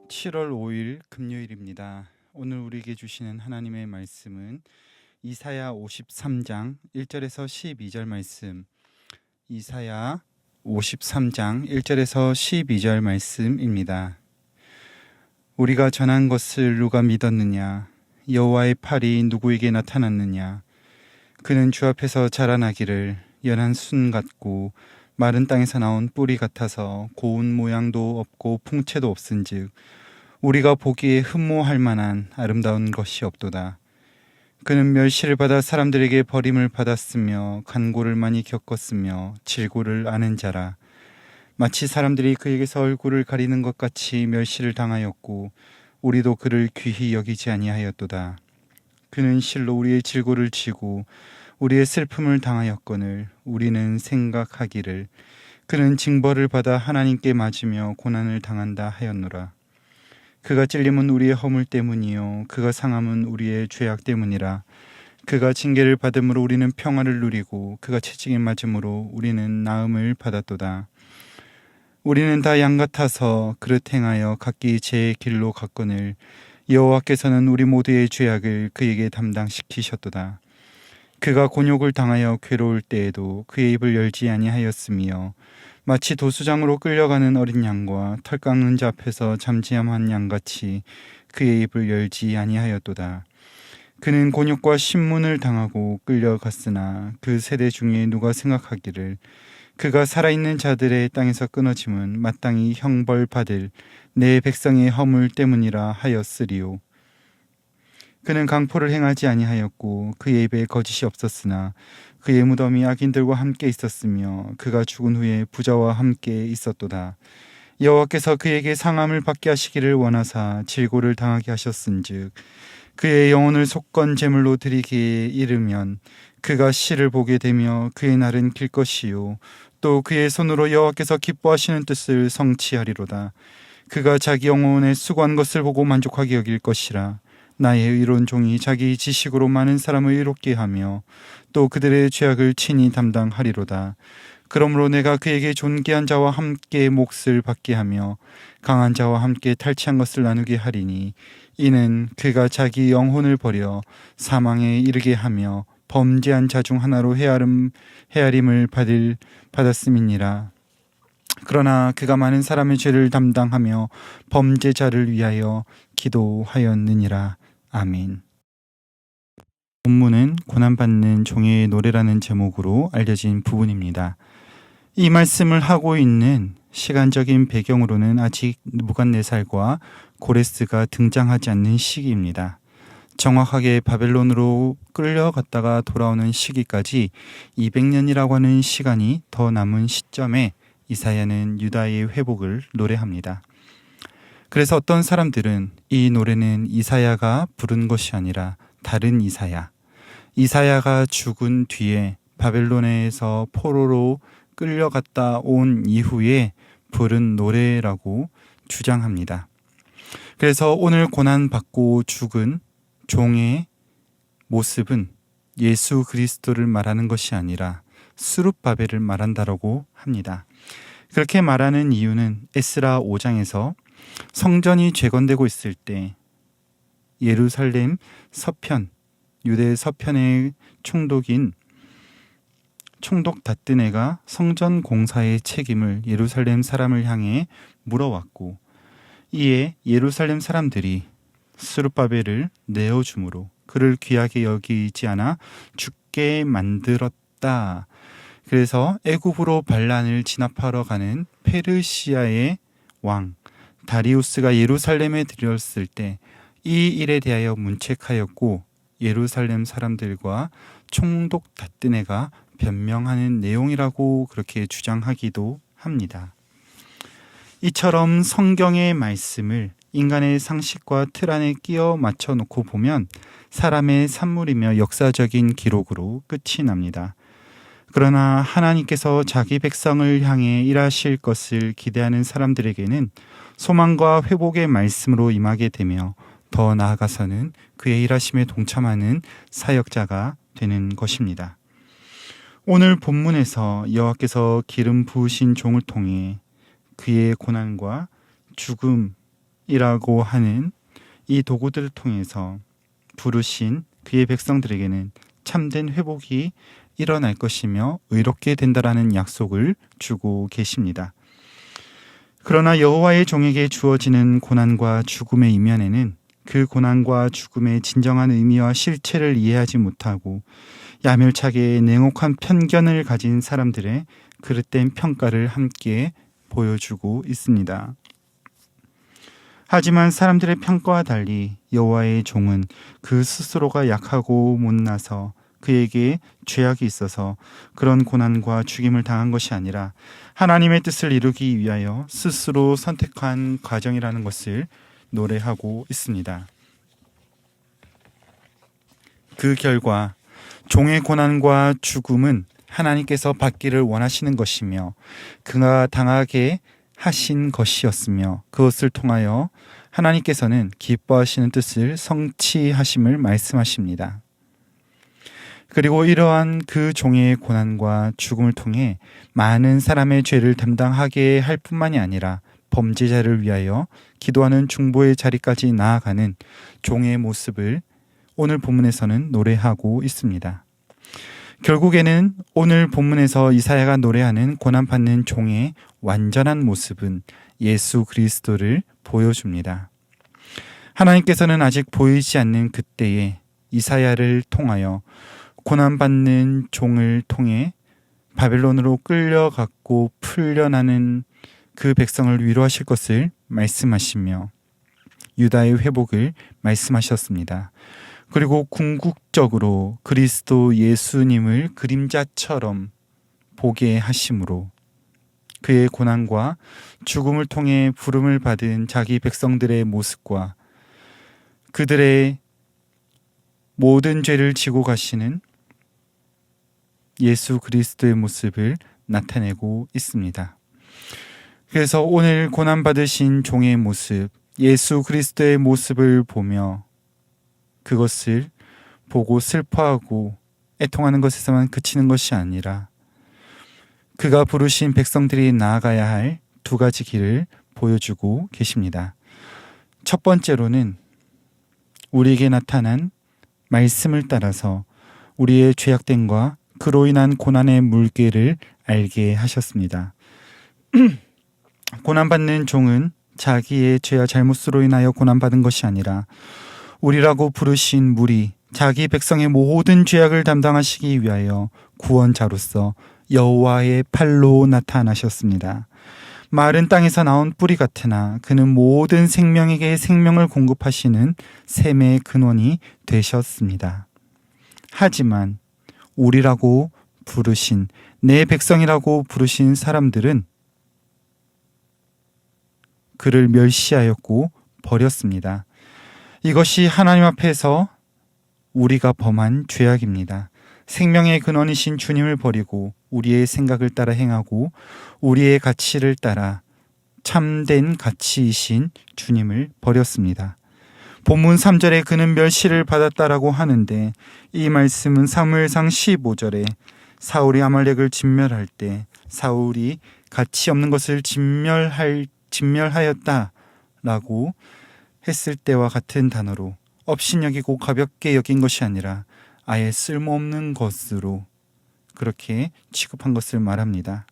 7월 5일 금요일입니다. 오늘 우리에게 주시는 하나님의 말씀은 이사야 53장 1절에서 12절 말씀. 이사야 53장 1절에서 12절 말씀입니다. 우리가 전한 것을 누가 믿었느냐? 여호와의 팔이 누구에게 나타났느냐? 그는 주 앞에서 자라나기를 연한 순 같고 마른 땅에서 나온 뿌리 같아서 고운 모양도 없고 풍채도 없은즉 우리가 보기에 흠모할 만한 아름다운 것이 없도다. 그는 멸시를 받아 사람들에게 버림을 받았으며 간고를 많이 겪었으며 질고를 아는 자라. 마치 사람들이 그에게서 얼굴을 가리는 것 같이 멸시를 당하였고 우리도 그를 귀히 여기지 아니하였도다. 그는 실로 우리의 질고를 지고 우리의 슬픔을 당하였거늘 우리는 생각하기를 그는 징벌을 받아 하나님께 맞으며 고난을 당한다 하였노라. 그가 찔림은 우리의 허물 때문이요 그가 상함은 우리의 죄악 때문이라. 그가 징계를 받음으로 우리는 평화를 누리고 그가 채찍에 맞음으로 우리는 나음을 받았도다. 우리는 다 양 같아서 그릇 행하여 각기 제 길로 갔거늘 여호와께서는 우리 모두의 죄악을 그에게 담당시키셨도다. 그가 곤욕을 당하여 괴로울 때에도 그의 입을 열지 아니하였으며 마치 도수장으로 끌려가는 어린 양과 털 깎는 자 앞에서 잠잠한 양같이 그의 입을 열지 아니하였도다. 그는 곤욕과 신문을 당하고 끌려갔으나 그 세대 중에 누가 생각하기를 그가 살아있는 자들의 땅에서 끊어짐은 마땅히 형벌받을 내 백성의 허물 때문이라 하였으리요. 그는 강포를 행하지 아니하였고 그의 입에 거짓이 없었으나 그의 무덤이 악인들과 함께 있었으며 그가 죽은 후에 부자와 함께 있었도다. 여호와께서 그에게 상함을 받게 하시기를 원하사 질고를 당하게 하셨은즉 그의 영혼을 속건 제물로 드리기에 이르면 그가 시를 보게 되며 그의 날은 길 것이요 또 그의 손으로 여호와께서 기뻐하시는 뜻을 성취하리로다. 그가 자기 영혼에 수고한 것을 보고 만족하게 여길 것이라. 나의 의로운 종이 자기 지식으로 많은 사람을 의롭게 하며 또 그들의 죄악을 친히 담당하리로다. 그러므로 내가 그에게 존귀한 자와 함께 몫을 받게 하며 강한 자와 함께 탈취한 것을 나누게 하리니 이는 그가 자기 영혼을 버려 사망에 이르게 하며 범죄한 자 중 하나로 헤아림을 받았음이니라. 그러나 그가 많은 사람의 죄를 담당하며 범죄자를 위하여 기도하였느니라. 아멘. 본문은 고난받는 종의 노래라는 제목으로 알려진 부분입니다. 이 말씀을 하고 있는 시간적인 배경으로는 아직 느부갓네살과 고레스가 등장하지 않는 시기입니다. 정확하게 바벨론으로 끌려갔다가 돌아오는 시기까지 200년이라고 하는 시간이 더 남은 시점에 이사야는 유다의 회복을 노래합니다. 그래서 어떤 사람들은 이 노래는 이사야가 부른 것이 아니라 다른 이사야가 죽은 뒤에 바벨론에서 포로로 끌려갔다 온 이후에 부른 노래라고 주장합니다. 그래서 오늘 고난받고 죽은 종의 모습은 예수 그리스도를 말하는 것이 아니라 스룹바벨을 말한다라고 합니다. 그렇게 말하는 이유는 에스라 5장에서 성전이 재건되고 있을 때 예루살렘 서편, 유대 서편의 총독인 총독 다뜨네가 성전 공사의 책임을 예루살렘 사람을 향해 물어왔고 이에 예루살렘 사람들이 스룹바벨을 내어줌으로 그를 귀하게 여기지 않아 죽게 만들었다. 그래서 애굽으로 반란을 진압하러 가는 페르시아의 왕 다리우스가 예루살렘에 들였을 때 이 일에 대하여 문책하였고 예루살렘 사람들과 총독 다뜨네가 변명하는 내용이라고 그렇게 주장하기도 합니다. 이처럼 성경의 말씀을 인간의 상식과 틀 안에 끼워 맞춰 놓고 보면 사람의 산물이며 역사적인 기록으로 끝이 납니다. 그러나 하나님께서 자기 백성을 향해 일하실 것을 기대하는 사람들에게는 소망과 회복의 말씀으로 임하게 되며 더 나아가서는 그의 일하심에 동참하는 사역자가 되는 것입니다. 오늘 본문에서 여호와께서 기름 부으신 종을 통해 그의 고난과 죽음, 이라고 하는 이 도구들을 통해서 부르신 그의 백성들에게는 참된 회복이 일어날 것이며 의롭게 된다라는 약속을 주고 계십니다. 그러나 여호와의 종에게 주어지는 고난과 죽음의 이면에는 그 고난과 죽음의 진정한 의미와 실체를 이해하지 못하고 야멸차게 냉혹한 편견을 가진 사람들의 그릇된 평가를 함께 보여주고 있습니다. 하지만 사람들의 평가와 달리 여호와의 종은 그 스스로가 약하고 못나서 그에게 죄악이 있어서 그런 고난과 죽임을 당한 것이 아니라 하나님의 뜻을 이루기 위하여 스스로 선택한 과정이라는 것을 노래하고 있습니다. 그 결과 종의 고난과 죽음은 하나님께서 받기를 원하시는 것이며 그가 당하게 하신 것이었으며 그것을 통하여 하나님께서는 기뻐하시는 뜻을 성취하심을 말씀하십니다. 그리고 이러한 그 종의 고난과 죽음을 통해 많은 사람의 죄를 담당하게 할 뿐만이 아니라 범죄자를 위하여 기도하는 중보의 자리까지 나아가는 종의 모습을 오늘 본문에서는 노래하고 있습니다. 결국에는 오늘 본문에서 이사야가 노래하는 고난받는 종의 완전한 모습은 예수 그리스도를 보여줍니다. 하나님께서는 아직 보이지 않는 그때에 이사야를 통하여 고난받는 종을 통해 바벨론으로 끌려갔고 풀려나는 그 백성을 위로하실 것을 말씀하시며 유다의 회복을 말씀하셨습니다. 그리고 궁극적으로 그리스도 예수님을 그림자처럼 보게 하심으로 그의 고난과 죽음을 통해 부름을 받은 자기 백성들의 모습과 그들의 모든 죄를 지고 가시는 예수 그리스도의 모습을 나타내고 있습니다. 그래서 오늘 고난받으신 종의 모습, 예수 그리스도의 모습을 보며 그것을 보고 슬퍼하고 애통하는 것에서만 그치는 것이 아니라 그가 부르신 백성들이 나아가야 할 두 가지 길을 보여주고 계십니다. 첫 번째로는 우리에게 나타난 말씀을 따라서 우리의 죄악됨과 그로 인한 고난의 물개를 알게 하셨습니다. 고난받는 종은 자기의 죄와 잘못으로 인하여 고난받은 것이 아니라 우리라고 부르신 무리, 자기 백성의 모든 죄악을 담당하시기 위하여 구원자로서 여호와의 팔로 나타나셨습니다. 마른 땅에서 나온 뿌리 같으나 그는 모든 생명에게 생명을 공급하시는 샘의 근원이 되셨습니다. 하지만 우리라고 부르신, 내 백성이라고 부르신 사람들은 그를 멸시하였고 버렸습니다. 이것이 하나님 앞에서 우리가 범한 죄악입니다. 생명의 근원이신 주님을 버리고 우리의 생각을 따라 행하고 우리의 가치를 따라 참된 가치이신 주님을 버렸습니다. 본문 3절에 그는 멸시를 받았다라고 하는데 이 말씀은 사무엘상 15절에 사울이 아말렉을 진멸할 때 사울이 가치 없는 것을 진멸하였다라고 했을 때와 같은 단어로 업신여기고 가볍게 여긴 것이 아니라 아예 쓸모없는 것으로 그렇게 취급한 것을 말합니다.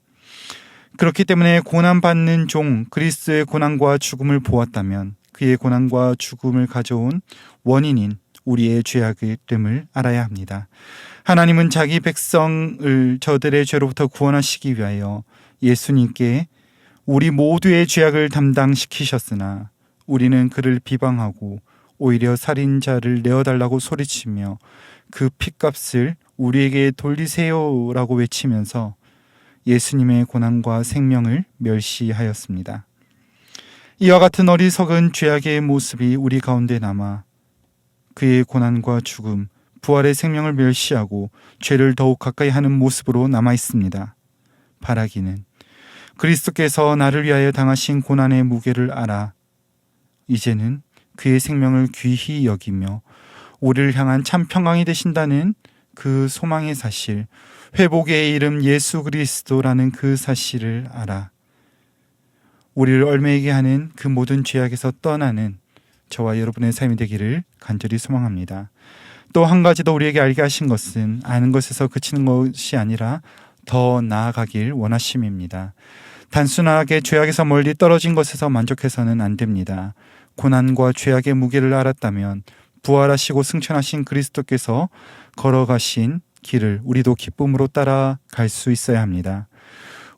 그렇기 때문에 고난받는 종 그리스도의 고난과 죽음을 보았다면 그의 고난과 죽음을 가져온 원인인 우리의 죄악됨을 알아야 합니다. 하나님은 자기 백성을 저들의 죄로부터 구원하시기 위하여 예수님께 우리 모두의 죄악을 담당시키셨으나 우리는 그를 비방하고 오히려 살인자를 내어달라고 소리치며 그 핏값을 우리에게 돌리세요라고 외치면서 예수님의 고난과 생명을 멸시하였습니다. 이와 같은 어리석은 죄악의 모습이 우리 가운데 남아 그의 고난과 죽음, 부활의 생명을 멸시하고 죄를 더욱 가까이 하는 모습으로 남아 있습니다. 바라기는 그리스도께서 나를 위하여 당하신 고난의 무게를 알아 이제는 그의 생명을 귀히 여기며 우리를 향한 참 평강이 되신다는 그 소망의 사실, 회복의 이름 예수 그리스도라는 그 사실을 알아 우리를 얽매이게 하는 그 모든 죄악에서 떠나는 저와 여러분의 삶이 되기를 간절히 소망합니다. 또 한 가지 더 우리에게 알게 하신 것은 아는 것에서 그치는 것이 아니라 더 나아가길 원하심입니다. 단순하게 죄악에서 멀리 떨어진 것에서 만족해서는 안 됩니다. 고난과 죄악의 무게를 알았다면 부활하시고 승천하신 그리스도께서 걸어가신 길을 우리도 기쁨으로 따라갈 수 있어야 합니다.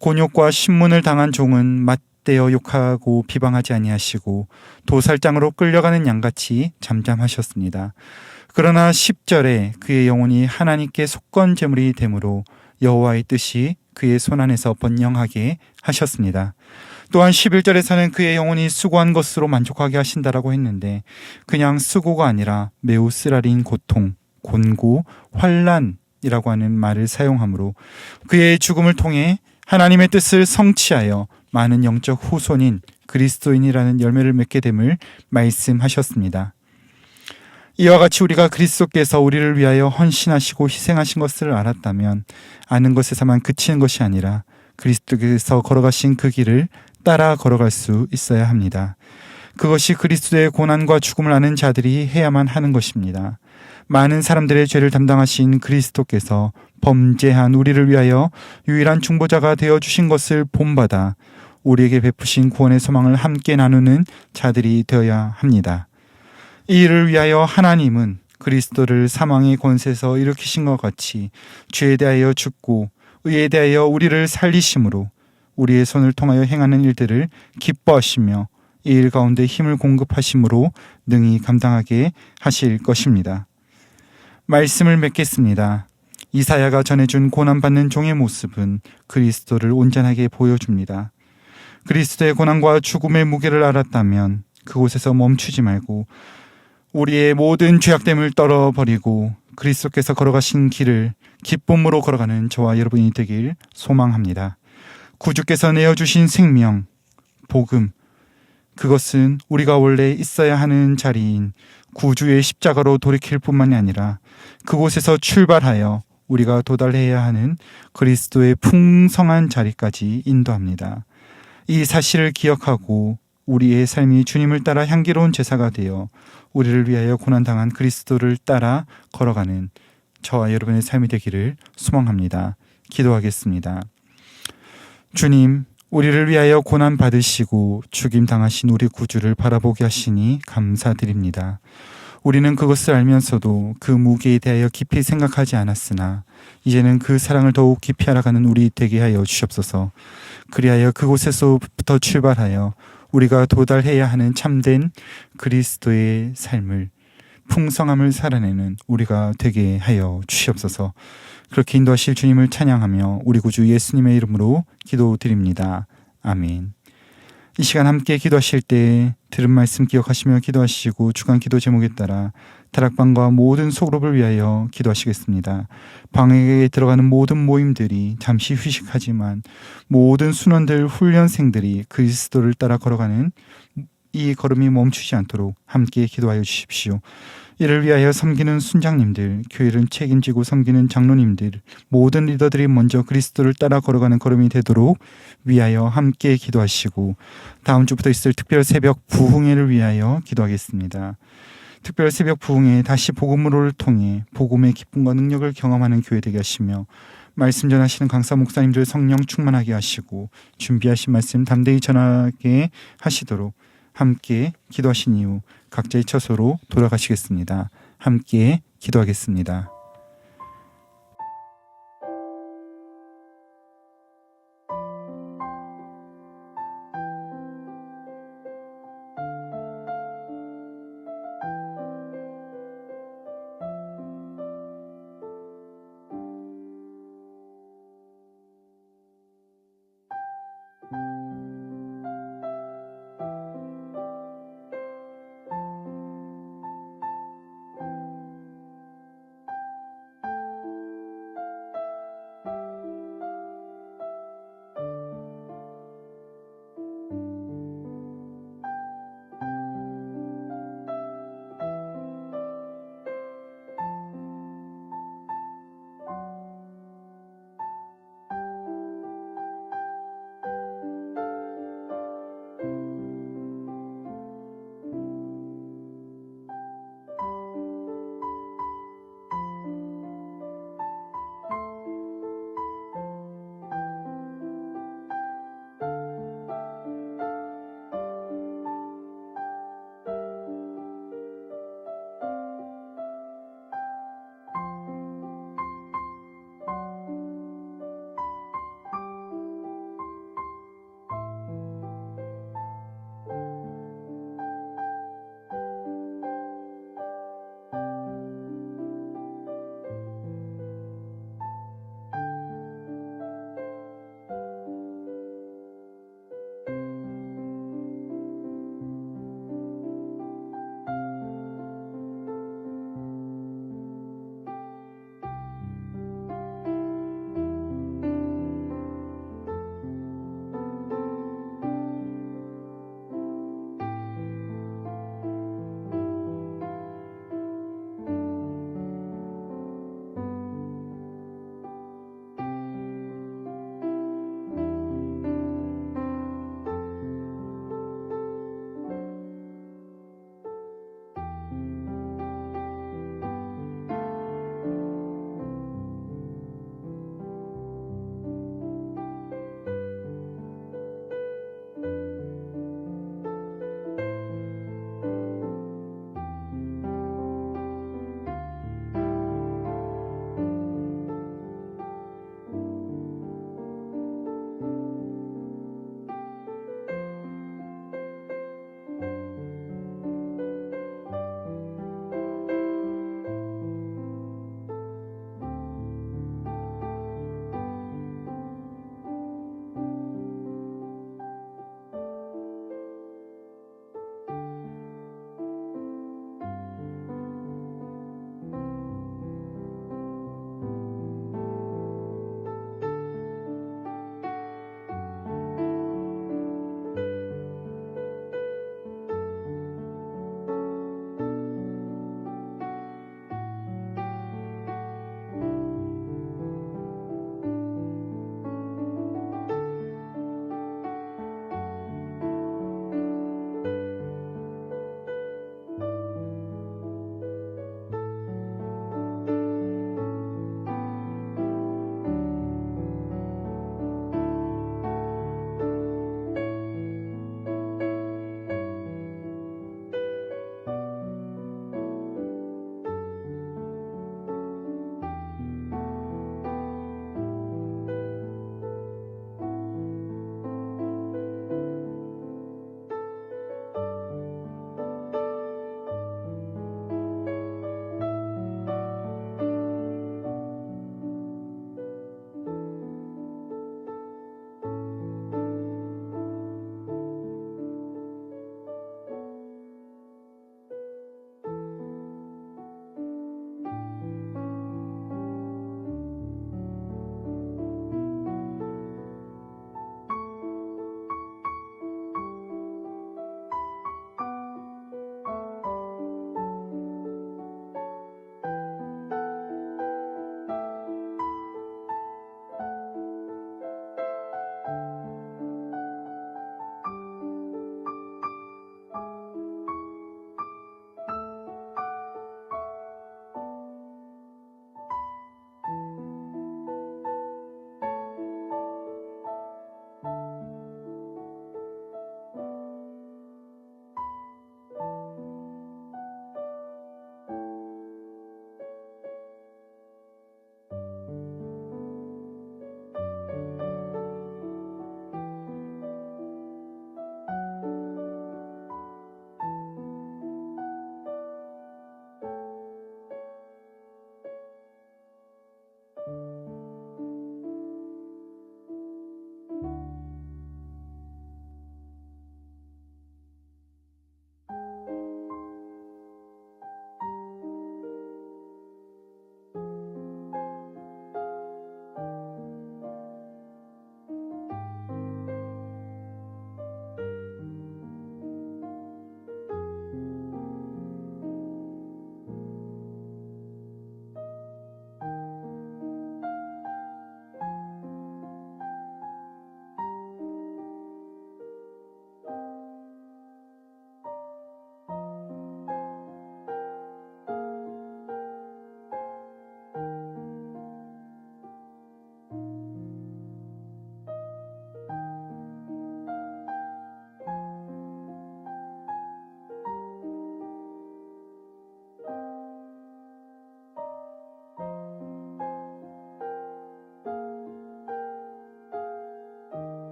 곤욕과 신문을 당한 종은 맞대어 욕하고 비방하지 아니하시고 도살장으로 끌려가는 양같이 잠잠하셨습니다. 그러나 10절에 그의 영혼이 하나님께 속건 제물이 되므로 여호와의 뜻이 그의 손안에서 번영하게 하셨습니다. 또한 11절에서는 그의 영혼이 수고한 것으로 만족하게 하신다라고 했는데 그냥 수고가 아니라 매우 쓰라린 고통, 곤고, 환난이라고 하는 말을 사용하므로 그의 죽음을 통해 하나님의 뜻을 성취하여 많은 영적 후손인 그리스도인이라는 열매를 맺게 됨을 말씀하셨습니다. 이와 같이 우리가 그리스도께서 우리를 위하여 헌신하시고 희생하신 것을 알았다면 아는 것에서만 그치는 것이 아니라 그리스도께서 걸어가신 그 길을 따라 걸어갈 수 있어야 합니다. 그것이 그리스도의 고난과 죽음을 아는 자들이 해야만 하는 것입니다. 많은 사람들의 죄를 담당하신 그리스도께서 범죄한 우리를 위하여 유일한 중보자가 되어주신 것을 본받아 우리에게 베푸신 구원의 소망을 함께 나누는 자들이 되어야 합니다. 이 일을 위하여 하나님은 그리스도를 사망의 권세에서 일으키신 것 같이 죄에 대하여 죽고 의에 대하여 우리를 살리심으로 우리의 손을 통하여 행하는 일들을 기뻐하시며 이 일 가운데 힘을 공급하심으로 능히 감당하게 하실 것입니다. 말씀을 맺겠습니다. 이사야가 전해준 고난받는 종의 모습은 그리스도를 온전하게 보여줍니다. 그리스도의 고난과 죽음의 무게를 알았다면 그곳에서 멈추지 말고 우리의 모든 죄악됨을 떨어버리고 그리스도께서 걸어가신 길을 기쁨으로 걸어가는 저와 여러분이 되길 소망합니다. 구주께서 내어주신 생명, 복음, 그것은 우리가 원래 있어야 하는 자리인 구주의 십자가로 돌이킬 뿐만이 아니라 그곳에서 출발하여 우리가 도달해야 하는 그리스도의 풍성한 자리까지 인도합니다. 이 사실을 기억하고 우리의 삶이 주님을 따라 향기로운 제사가 되어 우리를 위하여 고난당한 그리스도를 따라 걸어가는 저와 여러분의 삶이 되기를 소망합니다. 기도하겠습니다. 주님, 우리를 위하여 고난 받으시고 죽임 당하신 우리 구주를 바라보게 하시니 감사드립니다. 우리는 그것을 알면서도 그 무게에 대하여 깊이 생각하지 않았으나 이제는 그 사랑을 더욱 깊이 알아가는 우리 되게 하여 주시옵소서. 그리하여 그곳에서부터 출발하여 우리가 도달해야 하는 참된 그리스도의 삶을 풍성함을 살아내는 우리가 되게 하여 주시옵소서. 그렇게 인도하실 주님을 찬양하며 우리 구주 예수님의 이름으로 기도드립니다. 아멘. 이 시간 함께 기도하실 때 들은 말씀 기억하시며 기도하시고 주간 기도 제목에 따라 다락방과 모든 소그룹을 위하여 기도하시겠습니다. 방에 들어가는 모든 모임들이 잠시 휴식하지만 모든 순원들, 훈련생들이 그리스도를 따라 걸어가는 이 걸음이 멈추지 않도록 함께 기도하여 주십시오. 이를 위하여 섬기는 순장님들, 교회를 책임지고 섬기는 장로님들, 모든 리더들이 먼저 그리스도를 따라 걸어가는 걸음이 되도록 위하여 함께 기도하시고 다음 주부터 있을 특별 새벽 부흥회를 위하여 기도하겠습니다. 특별 새벽 부흥회 다시 복음으로를 통해 복음의 기쁨과 능력을 경험하는 교회 되게 하시며 말씀 전하시는 강사 목사님들 성령 충만하게 하시고 준비하신 말씀 담대히 전하게 하시도록 함께 기도하신 이후 각자의 처소로 돌아가시겠습니다. 함께 기도하겠습니다.